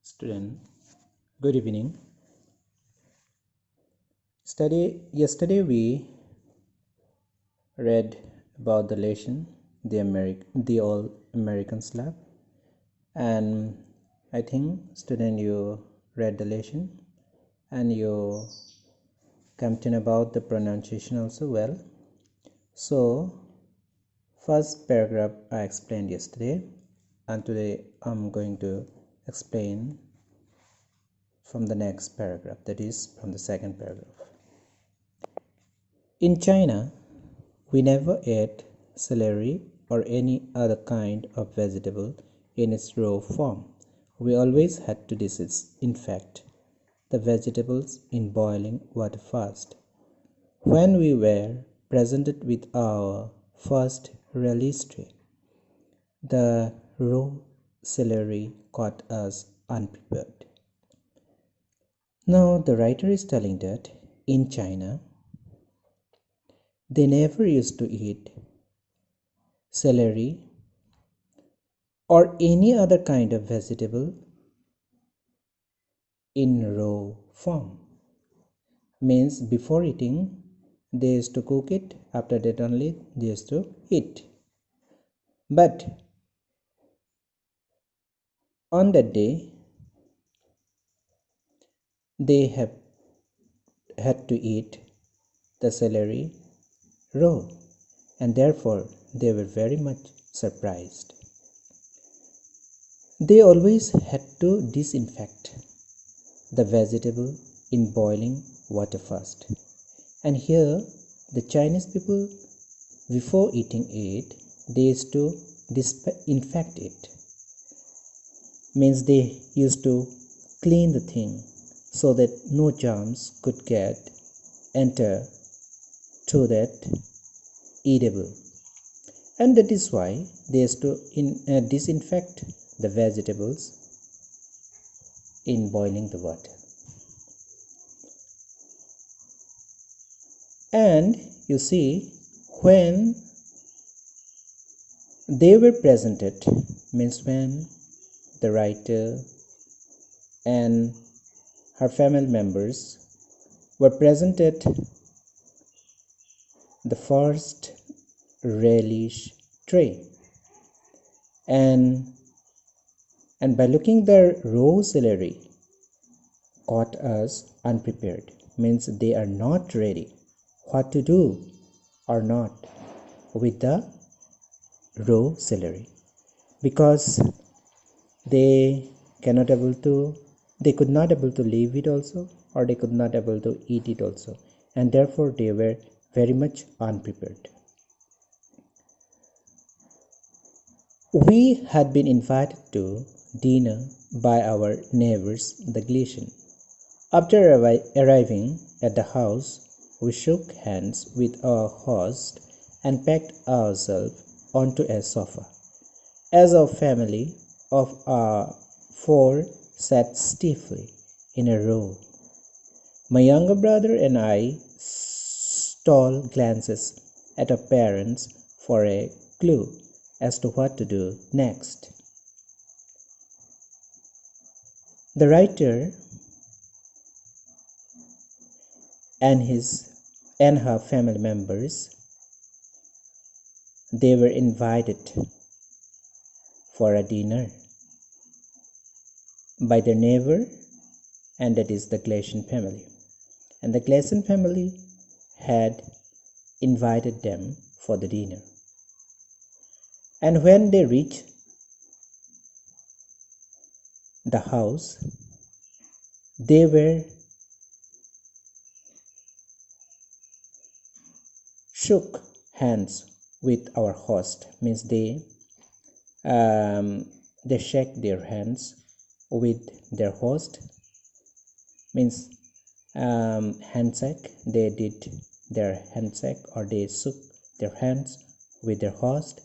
Student, good evening. Yesterday we read about the lesson, the All American Slab, and I think, student, you read the lesson and you come to know about the pronunciation also well. So, first paragraph I explained yesterday, and today I'm going to explain from the next paragraph, that is from the second paragraph. In China, we never ate celery or any other kind of vegetable in its raw form. We always had to disinfect the vegetables in boiling water first. When we were presented with our first relish tray, the raw celery caught us unprepared. Now the writer is telling that in China, they never used to eat celery or any other kind of vegetable in raw form. Means before eating, they used to cook it, after that only they used to eat. But on that day, they have had to eat the celery raw, and therefore they were very much surprised. They always had to disinfect the vegetable in boiling water first. And here the Chinese people, before eating it, they used to disinfect it. Means they used to clean the thing so that no germs could enter to that eatable. And that is why they used to disinfect the vegetables in boiling the water. And you see, when they were presented, means when the writer and her family members were presented the first relish tray, and by looking the raw celery caught us unprepared, means they are not ready what to do or not with the raw celery, because they could not able to leave it also, or they could not able to eat it also, and therefore they were very much unprepared. We had been invited to dinner by our neighbors, the Galician. After arriving at the house, we shook hands with our host and packed ourselves onto a sofa. As our family of four sat stiffly in a row, my younger brother and I stole glances at our parents for a clue as to what to do next. The writer and her family members, they were invited for a dinner by their neighbor, and that is the Galician family. And the Galician family had invited them for the dinner. And when they reached the house, they were shook hands with our host, means they shake their hands with their host, means handshake. They did their handshake, or they shook their hands with their host,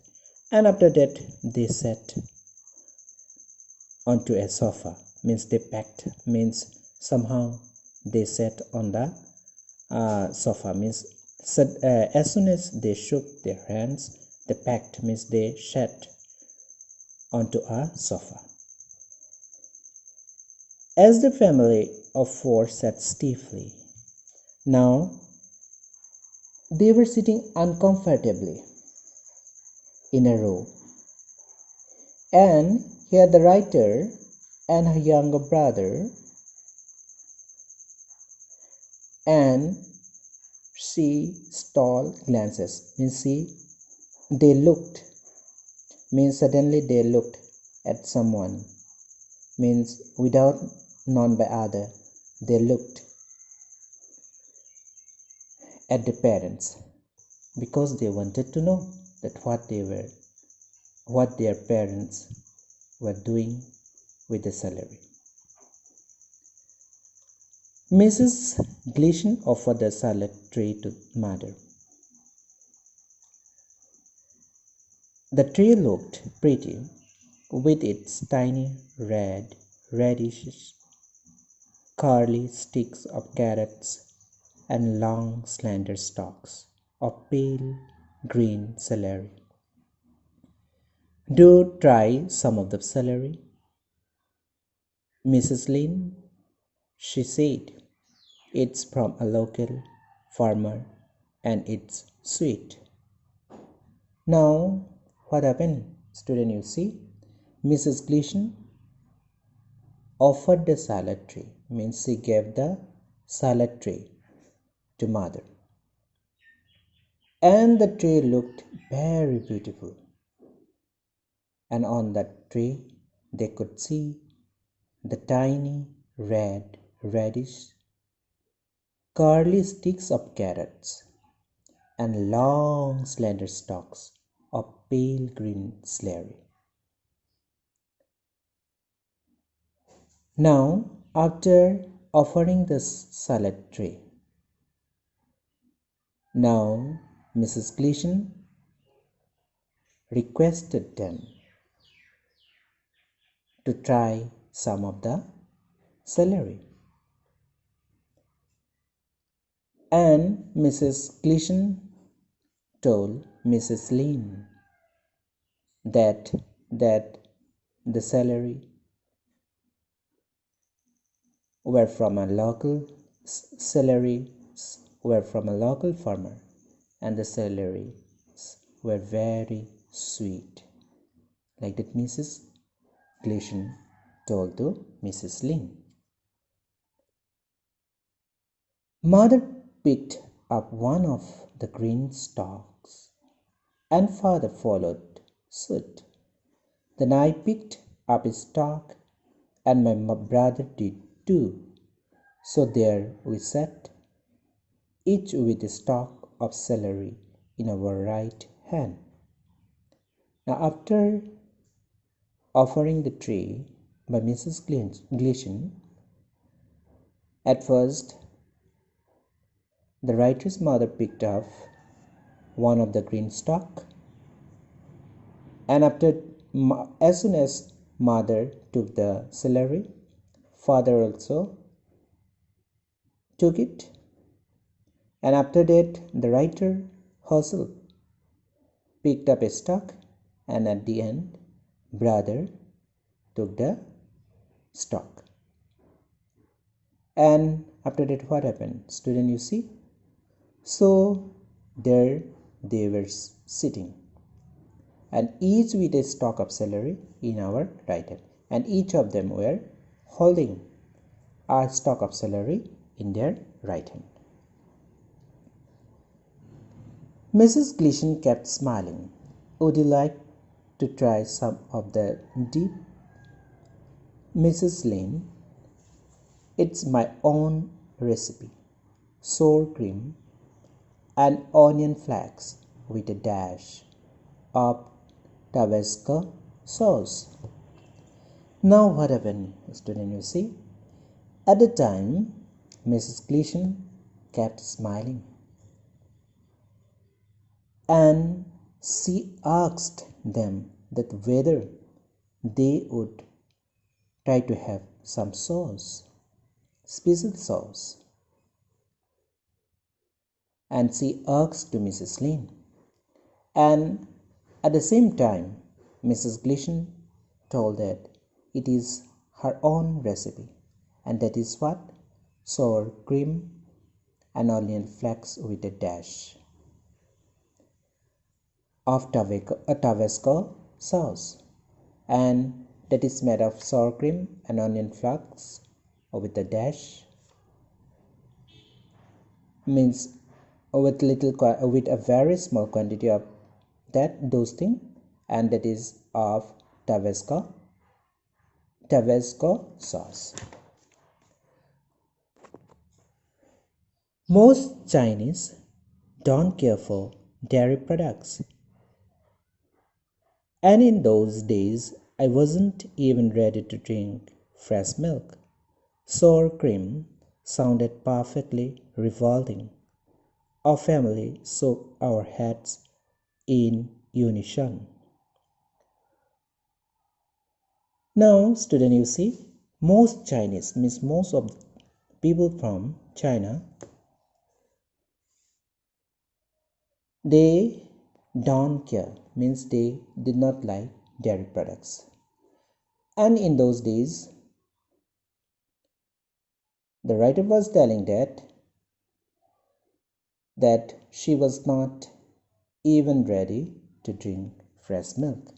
and after that they sat onto a sofa, means they packed, means somehow they sat on the sofa, means as soon as they shook their hands, they packed, means they sat onto a sofa. As the family of four sat stiffly, now they were sitting uncomfortably in a row, and here the writer and her younger brother, and she stole glances, means they looked, means suddenly they looked at someone, means without known by other, they looked at the parents because they wanted to know that what their parents were doing with the salary. Mrs. Gleason offered the salad tray to mother. The tray looked pretty with its tiny reddish, curly sticks of carrots and long slender stalks of pale green celery. Do try some of the celery, Mrs. Lynn, she said. It's from a local farmer and it's sweet. Now, what happened, student? You see, Mrs. Gleason offered the salad tray, means she gave the salad tray to mother. And the tray looked very beautiful. And on that tray, they could see the tiny reddish, curly sticks of carrots and long slender stalks of pale green celery. Now, after offering the salad tray, now Mrs. Gleason requested them to try some of the celery. And Mrs. Gleason told Mrs. Lynn that the celery were from a local farmer, and the celeries were very sweet, like that Mrs. Gleason told to Mrs. Lynn. Mother picked up one of the green stalks, and father followed suit. Then I picked up a stalk, and my brother did too. So there we sat, each with a stalk of celery in our right hand. Now, after offering the tray by Mrs. Gleason, at first the writer's mother picked up one of the green stalk, and as soon as mother took the celery, father also took it, and after that the writer herself picked up a stalk, and at the end brother took the stalk. And after that, what happened, student? You see, so there they were sitting, and each with a stalk of celery in our right hand, and each of them were holding a stalk of celery in their right hand. Mrs. Gleason kept smiling. Would you like to try some of the dip, Mrs. Lynn? It's my own recipe. Sour cream and onion flakes with a dash of Tabasco sauce. Now what happened, student? You see, at the time Mrs. Gleason kept smiling, and she asked them that whether they would try to have some sauce, special sauce. And she asked to Mrs. Lynn. And at the same time, Mrs. Gleason told that it is her own recipe, and that is what? Sour cream and onion flakes with a dash of Tabasco sauce, and that is made of sour cream and onion flakes with a dash, means with a very small quantity of those things, and that is of Tabasco sauce. Most Chinese don't care for dairy products, and in those days I wasn't even ready to drink fresh milk. Sour cream sounded perfectly revolting. Our family shook our heads in unison. Now, student, you see, most Chinese means most of people from China, they don't care, means they did not like dairy products. And in those days, the writer was telling that she was not even ready to drink fresh milk,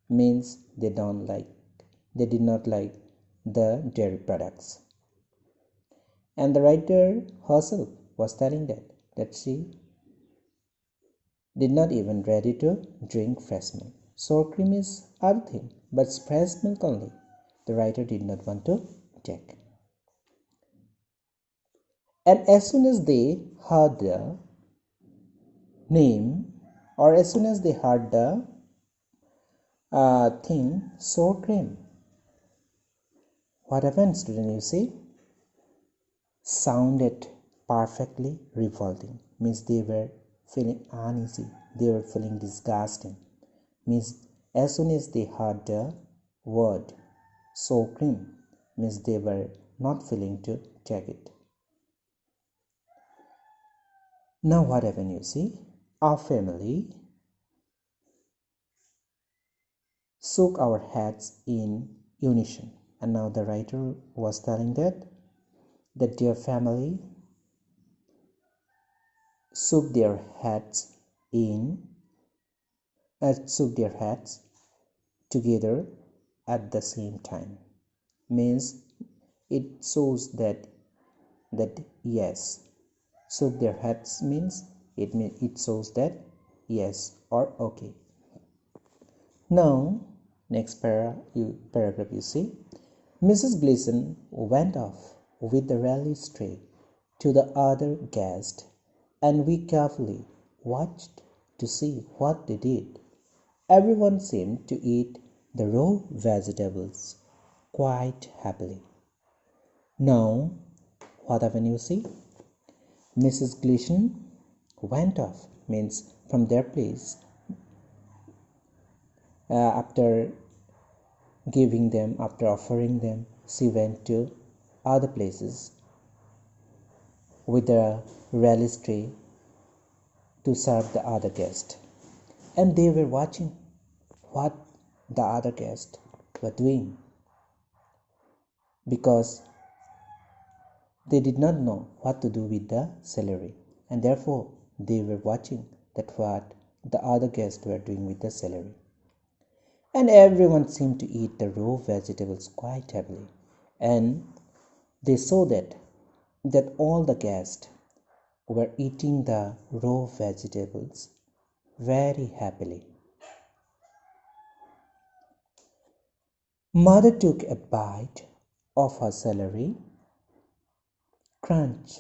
means they did not like the dairy products. And the writer herself was telling that she did not even ready to drink fresh milk. Sour cream is other thing, but fresh milk only the writer did not want to take. And as soon as they heard the name, or as soon as they heard the thing, sour cream, what happened, student? You see, sounded perfectly revolting, means they were feeling uneasy, they were feeling disgusting, means as soon as they heard the word sour cream, means they were not feeling to take it. Now what happened, you see, our family shook our heads in unison, and now the writer was telling that their family shook their heads shook their heads together at the same time, means it shows that yes, shook their heads means it shows that yes or okay. Now next paragraph you see, Mrs. Gleason went off with the relish tray to the other guest, and we carefully watched to see what they did. Everyone seemed to eat the raw vegetables quite happily. Now, what happened, you see? Mrs. Gleason went off, means from their place, after offering them, she went to other places with a relish tray to serve the other guest. And they were watching what the other guests were doing, because they did not know what to do with the celery, and therefore they were watching that what the other guests were doing with the celery. And everyone seemed to eat the raw vegetables quite happily, and they saw that all the guests were eating the raw vegetables very happily. Mother took a bite of her celery. Crunch.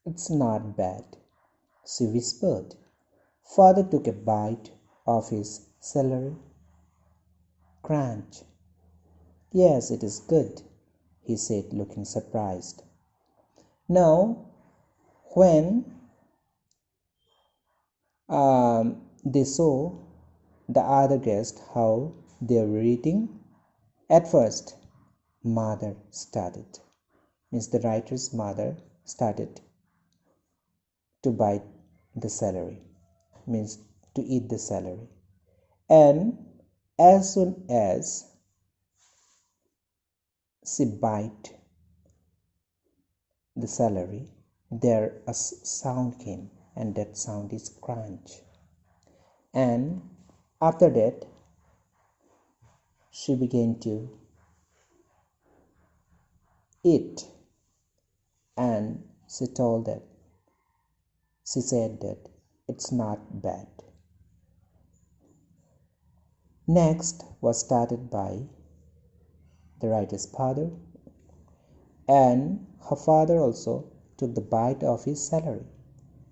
It's not bad, she whispered. Father took a bite of his celery. Crunch. Yes, it is good, he said, looking surprised. Now, when they saw the other guests how they were eating, at first, mother started. Means the writer's mother started to bite the celery, means to eat the celery. And as soon as she bite the celery, there a sound came, and that sound is crunch. And after that, she began to eat, and she said that it's not bad. Next was started by the writer's father, and her father also took the bite of his celery,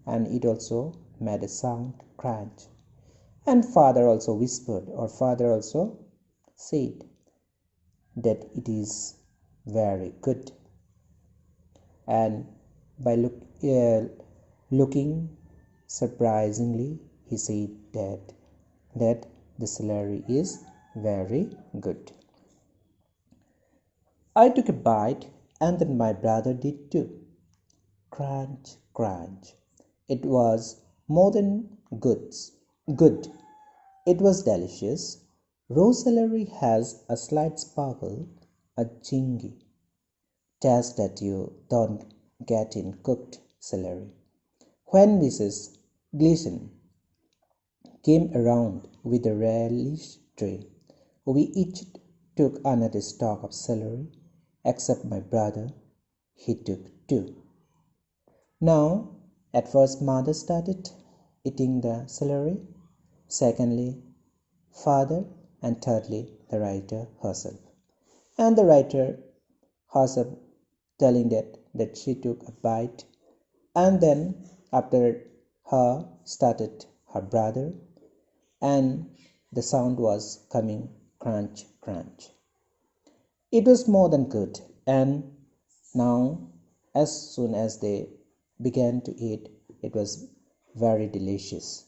and it also made a sound crunch. And father also whispered, or father also said that it is very good. And by looking surprisingly, he said that the celery is very good. I took a bite, and then my brother did too. Crunch, crunch. It was more than good. It was delicious. Raw celery has a slight sparkle, a gingy taste that you don't get in cooked celery. When Mrs. Gleason came around with a relish tray, we each took another stalk of celery, except my brother. He took two. Now, at first, mother started eating the celery, secondly, father, and thirdly, the writer herself. And the writer herself telling that she took a bite, and then after her started her brother, and the sound was coming crunch, crunch. It was more than good, and now as soon as they began to eat, it was very delicious.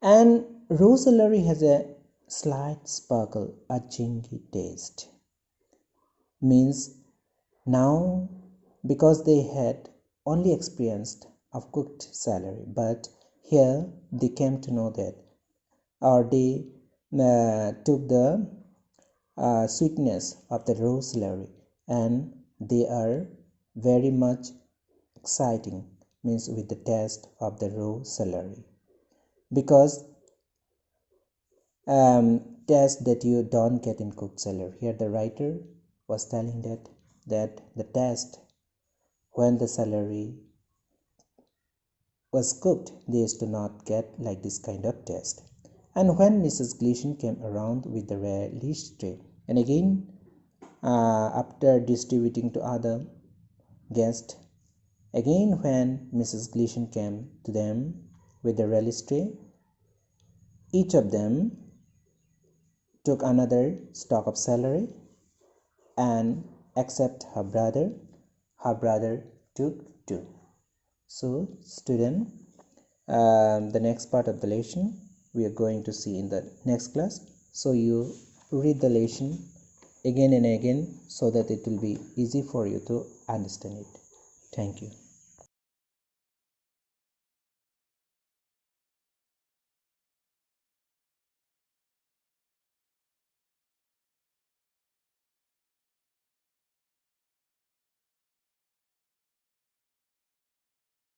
And raw celery has a slight sparkle, a gingy taste. Means now, because they had only experienced of cooked celery, but here they came to know that, or they took the sweetness of the raw celery, and they are very much exciting, means with the taste of the raw celery, because taste that you don't get in cooked celery. Here the writer was telling that the taste when the celery was cooked, they used to not get like this kind of taste. And when Mrs. Gleason came around with the relish tray, and again after distributing to other guests, again when Mrs. Gleason came to them with the relish tray, each of them took another stalk of celery, and except her brother took two. So student, the next part of the lesson we are going to see in the next class. So you read the lesson again and again so that it will be easy for you to understand it. Thank you.